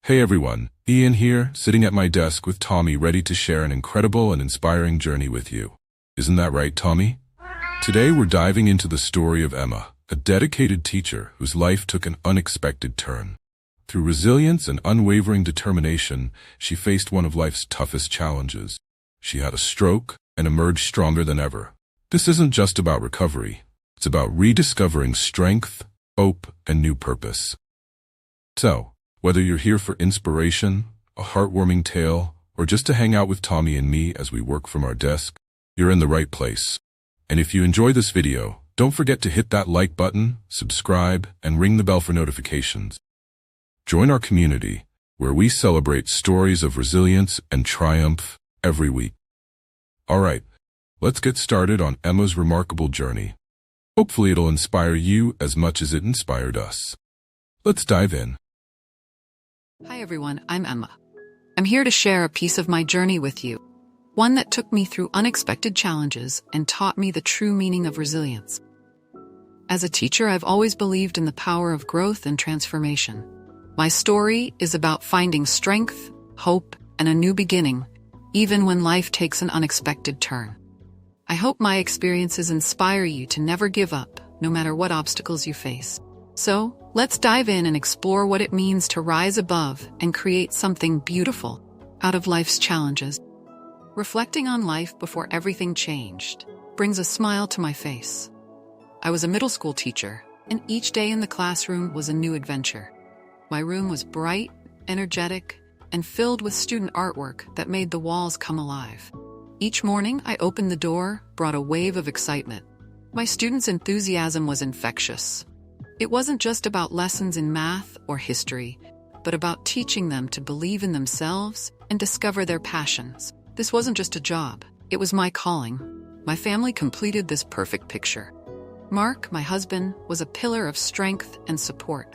Hey everyone, Ian here, sitting at my desk with Tommy, ready to share an incredible and inspiring journey with you. Isn't that right, Tommy? Today we're diving into the story of Emma, a dedicated teacher whose life took an unexpected turn. Through resilience and unwavering determination, she faced one of life's toughest challenges. She had a stroke and emerged stronger than ever. This isn't just about recovery. It's about rediscovering strength, hope, and new purpose. So, whether you're here for inspiration, a heartwarming tale, or just to hang out with Tommy and me as we work from our desk, you're in the right place. And if you enjoy this video, don't forget to hit that like button, subscribe, and ring the bell for notifications. Join our community, where we celebrate stories of resilience and triumph every week. Alright, let's get started on Emma's remarkable journey. Hopefully it'll inspire you as much as it inspired us. Let's dive in. Hi everyone, I'm Emma. I'm here to share a piece of my journey with you, one that took me through unexpected challenges and taught me the true meaning of resilience. As a teacher, I've always believed in the power of growth and transformation. My story is about finding strength, hope, and a new beginning, even when life takes an unexpected turn. I hope my experiences inspire you to never give up, no matter what obstacles you face. So, let's dive in and explore what it means to rise above and create something beautiful out of life's challenges. Reflecting on life before everything changed brings a smile to my face. I was a middle school teacher, and each day in the classroom was a new adventure. My room was bright, energetic, and filled with student artwork that made the walls come alive. Each morning, I opened the door, brought a wave of excitement. My students' enthusiasm was infectious. It wasn't just about lessons in math or history, but about teaching them to believe in themselves and discover their passions. This wasn't just a job, it was my calling. My family completed this perfect picture. Mark, my husband, was a pillar of strength and support.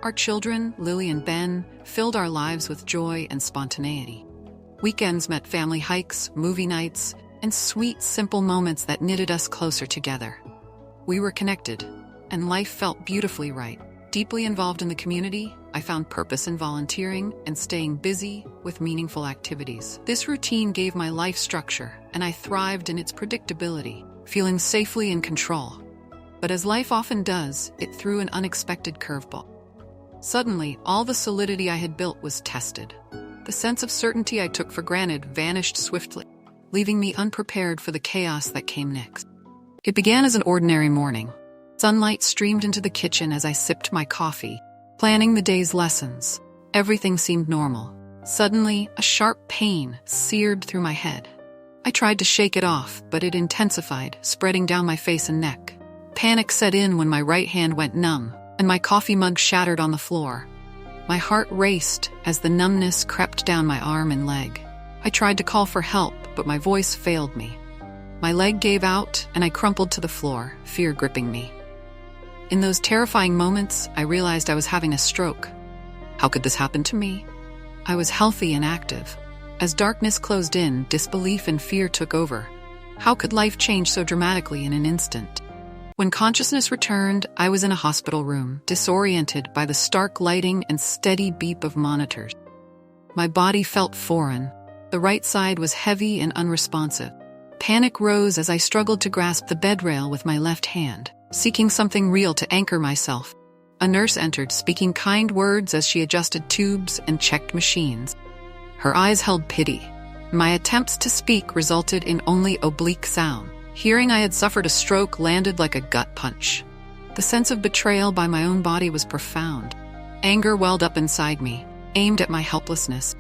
Our children, Lily and Ben, filled our lives with joy and spontaneity. Weekends meant family hikes, movie nights, and sweet, simple moments that knitted us closer together. We were connected, and life felt beautifully right. Deeply involved in the community, I found purpose in volunteering and staying busy with meaningful activities. This routine gave my life structure, and I thrived in its predictability, feeling safely in control. But as life often does, it threw an unexpected curveball. Suddenly, all the solidity I had built was tested. The sense of certainty I took for granted vanished swiftly, leaving me unprepared for the chaos that came next. It began as an ordinary morning. Sunlight streamed into the kitchen as I sipped my coffee, planning the day's lessons. Everything seemed normal. Suddenly, a sharp pain seared through my head. I tried to shake it off, but it intensified, spreading down my face and neck. Panic set in when my right hand went numb, and my coffee mug shattered on the floor. My heart raced as the numbness crept down my arm and leg. I tried to call for help, but my voice failed me. My leg gave out, and I crumpled to the floor, fear gripping me. In those terrifying moments, I realized I was having a stroke. How could this happen to me? I was healthy and active. As darkness closed in, disbelief and fear took over. How could life change so dramatically in an instant? When consciousness returned, I was in a hospital room, disoriented by the stark lighting and steady beep of monitors. My body felt foreign. The right side was heavy and unresponsive. Panic rose as I struggled to grasp the bed rail with my left hand, seeking something real to anchor myself. A nurse entered, speaking kind words as she adjusted tubes and checked machines. Her eyes held pity. My attempts to speak resulted in only oblique sound. Hearing I had suffered a stroke landed like a gut punch. The sense of betrayal by my own body was profound. Anger welled up inside me, aimed at my helplessness.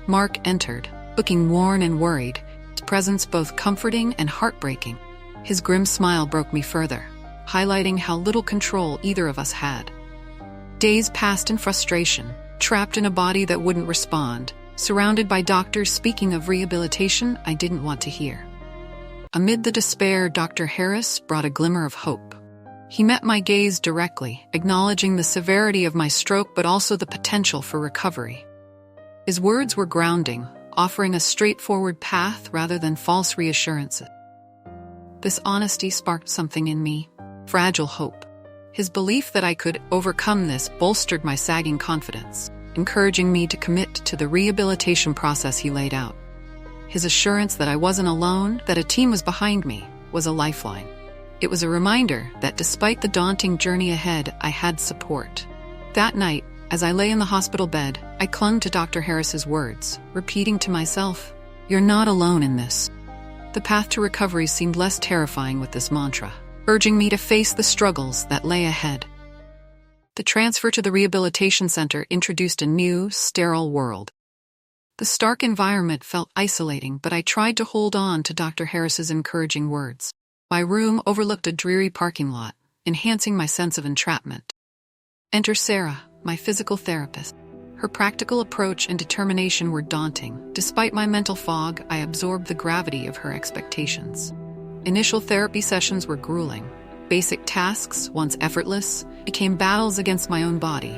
Mark entered, looking worn and worried, his presence both comforting and heartbreaking. His grim smile broke me further, highlighting how little control either of us had. Days passed in frustration, trapped in a body that wouldn't respond, surrounded by doctors speaking of rehabilitation I didn't want to hear. Amid the despair, Dr. Harris brought a glimmer of hope. He met my gaze directly, acknowledging the severity of my stroke but also the potential for recovery. His words were grounding, offering a straightforward path rather than false reassurances. This honesty sparked something in me, fragile hope. His belief that I could overcome this bolstered my sagging confidence. encouraging me to commit to the rehabilitation process he laid out. His assurance that I wasn't alone, that a team was behind me, was a lifeline. It was a reminder that despite the daunting journey ahead, I had support. That night, as I lay in the hospital bed, I clung to Dr. Harris's words, repeating to myself, "You're not alone in this." The path to recovery seemed less terrifying with this mantra, urging me to face the struggles that lay ahead. The transfer to the rehabilitation center introduced a new, sterile world. The stark environment felt isolating, but I tried to hold on to Dr. Harris's encouraging words. My room overlooked a dreary parking lot, enhancing my sense of entrapment. Enter Sarah, my physical therapist. Her practical approach and determination were daunting. Despite my mental fog, I absorbed the gravity of her expectations. Initial therapy sessions were grueling. Basic tasks, once effortless, became battles against my own body.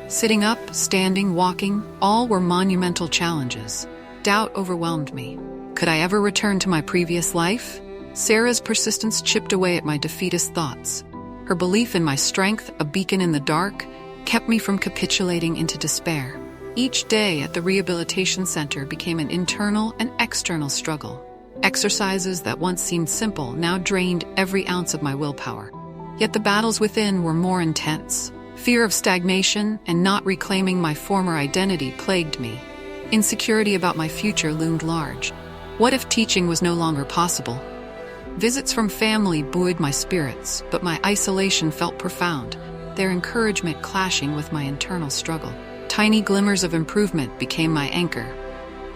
Sitting up, standing, walking, all were monumental challenges. Doubt overwhelmed me. Could I ever return to my previous life? Sarah's persistence chipped away at my defeatist thoughts. Her belief in my strength, a beacon in the dark, kept me from capitulating into despair. Each day at the rehabilitation center became an internal and external struggle. Exercises that once seemed simple now drained every ounce of my willpower. Yet the battles within were more intense. Fear of stagnation and not reclaiming my former identity plagued me. Insecurity about my future loomed large. What if teaching was no longer possible? Visits from family buoyed my spirits, but my isolation felt profound, their encouragement clashing with my internal struggle. Tiny glimmers of improvement became my anchor.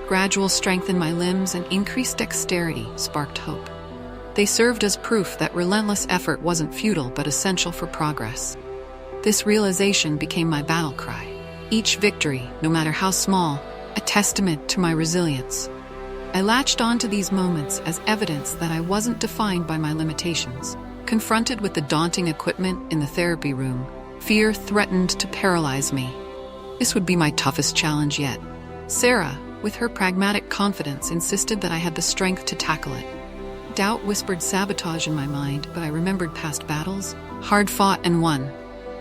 Gradual strength in my limbs and increased dexterity sparked hope. They served as proof that relentless effort wasn't futile but essential for progress. This realization became my battle cry. Each victory, no matter how small, a testament to my resilience. I latched onto these moments as evidence that I wasn't defined by my limitations. Confronted with the daunting equipment in the therapy room, fear threatened to paralyze me. This would be my toughest challenge yet. Sarah, with her pragmatic confidence, insisted that I had the strength to tackle it. Doubt whispered sabotage in my mind, but I remembered past battles, hard fought and won.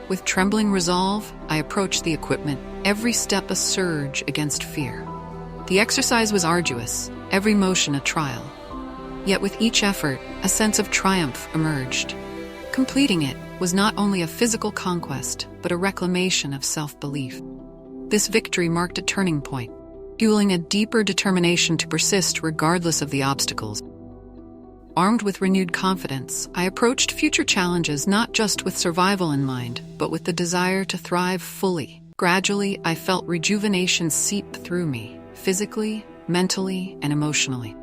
With trembling resolve, I approached the equipment, every step a surge against fear. The exercise was arduous, every motion a trial. Yet with each effort, a sense of triumph emerged. Completing it was not only a physical conquest, but a reclamation of self-belief. This victory marked a turning point, fueling a deeper determination to persist regardless of the obstacles. Armed with renewed confidence, I approached future challenges not just with survival in mind, but with the desire to thrive fully. Gradually, I felt rejuvenation seep through me, physically, mentally, and emotionally.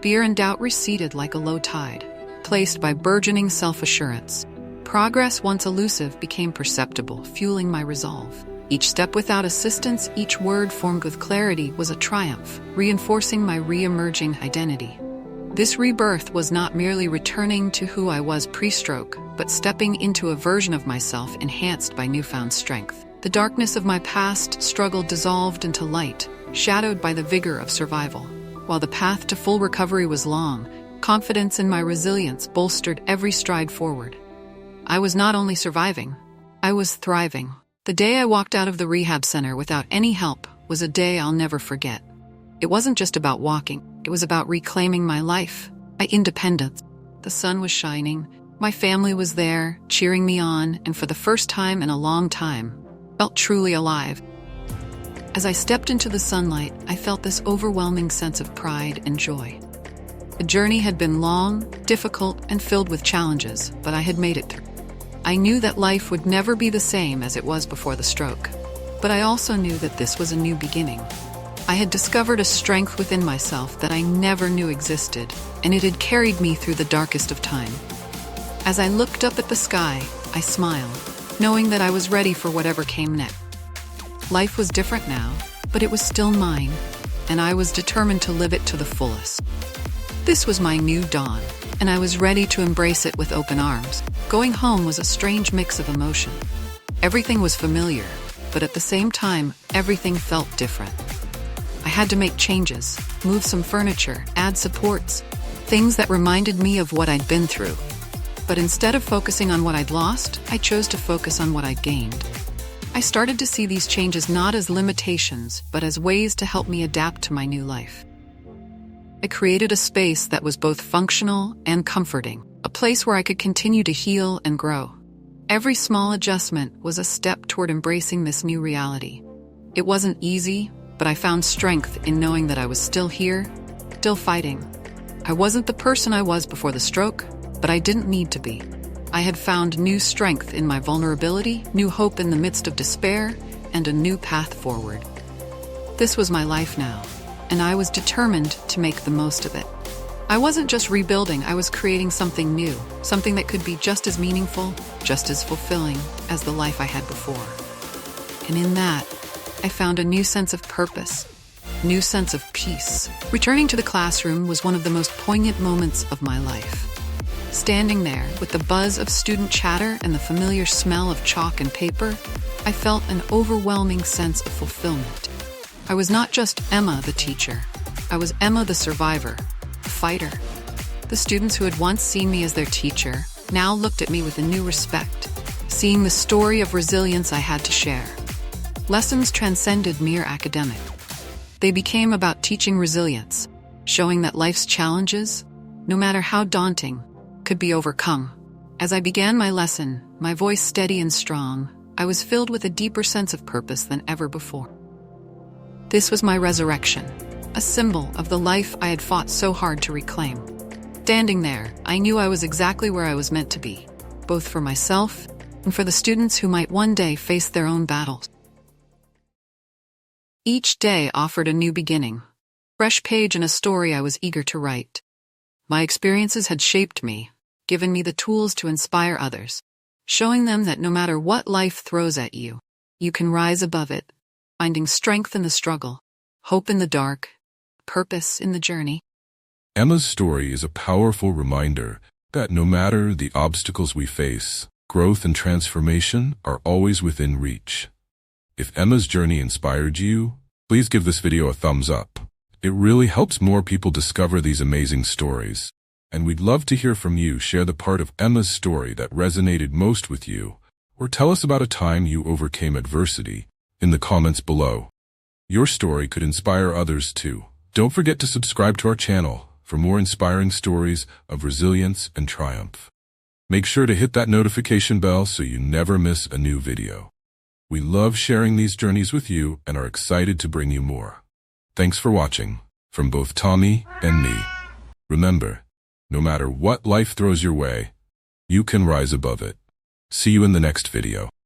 Fear and doubt receded like a low tide, placed by burgeoning self-assurance. Progress, once elusive, became perceptible, fueling my resolve. Each step without assistance, each word formed with clarity was a triumph, reinforcing my re-emerging identity. This rebirth was not merely returning to who I was pre-stroke, but stepping into a version of myself enhanced by newfound strength. The darkness of my past struggle dissolved into light, shadowed by the vigor of survival. While the path to full recovery was long, confidence in my resilience bolstered every stride forward. I was not only surviving, I was thriving. The day I walked out of the rehab center without any help was a day I'll never forget. It wasn't just about walking, it was about reclaiming my life, my independence. The sun was shining, my family was there, cheering me on, and for the first time in a long time, felt truly alive. As I stepped into the sunlight, I felt this overwhelming sense of pride and joy. The journey had been long, difficult, and filled with challenges, but I had made it through. I knew that life would never be the same as it was before the stroke, but I also knew that this was a new beginning. I had discovered a strength within myself that I never knew existed, and it had carried me through the darkest of time. As I looked up at the sky, I smiled, knowing that I was ready for whatever came next. Life was different now, but it was still mine, and I was determined to live it to the fullest. This was my new dawn, and I was ready to embrace it with open arms. Going home was a strange mix of emotion. Everything was familiar, but at the same time, everything felt different. I had to make changes, move some furniture, add supports, things that reminded me of what I'd been through. But instead of focusing on what I'd lost, I chose to focus on what I'd gained. I started to see these changes not as limitations, but as ways to help me adapt to my new life. I created a space that was both functional and comforting, a place where I could continue to heal and grow. Every small adjustment was a step toward embracing this new reality. It wasn't easy, but I found strength in knowing that I was still here, still fighting. I wasn't the person I was before the stroke, but I didn't need to be. I had found new strength in my vulnerability, new hope in the midst of despair, and a new path forward. This was my life now, and I was determined to make the most of it. I wasn't just rebuilding, I was creating something new, something that could be just as meaningful, just as fulfilling as the life I had before. And in that, I found a new sense of purpose, new sense of peace. Returning to the classroom was one of the most poignant moments of my life. Standing there with the buzz of student chatter and the familiar smell of chalk and paper, I felt an overwhelming sense of fulfillment. I was not just Emma, the teacher. I was Emma, the survivor, the fighter. The students who had once seen me as their teacher now looked at me with a new respect, seeing the story of resilience I had to share. Lessons transcended mere academic. They became about teaching resilience, showing that life's challenges, no matter how daunting, could be overcome. As I began my lesson, my voice steady and strong, I was filled with a deeper sense of purpose than ever before. This was my resurrection, a symbol of the life I had fought so hard to reclaim. Standing there, I knew I was exactly where I was meant to be, both for myself and for the students who might one day face their own battles. Each day offered a new beginning, fresh page in a story I was eager to write. My experiences had shaped me, given me the tools to inspire others, showing them that no matter what life throws at you, you can rise above it, finding strength in the struggle, hope in the dark, purpose in the journey. Emma's story is a powerful reminder that no matter the obstacles we face, growth and transformation are always within reach. If Emma's journey inspired you, please give this video a thumbs up. It really helps more people discover these amazing stories. And we'd love to hear from you. Share the part of Emma's story that resonated most with you, or tell us about a time you overcame adversity in the comments below. Your story could inspire others too. Don't forget to subscribe to our channel for more inspiring stories of resilience and triumph. Make sure to hit that notification bell so you never miss a new video. We love sharing these journeys with you and are excited to bring you more. Thanks for watching, from both Tommy and me. Remember, no matter what life throws your way, you can rise above it. See you in the next video.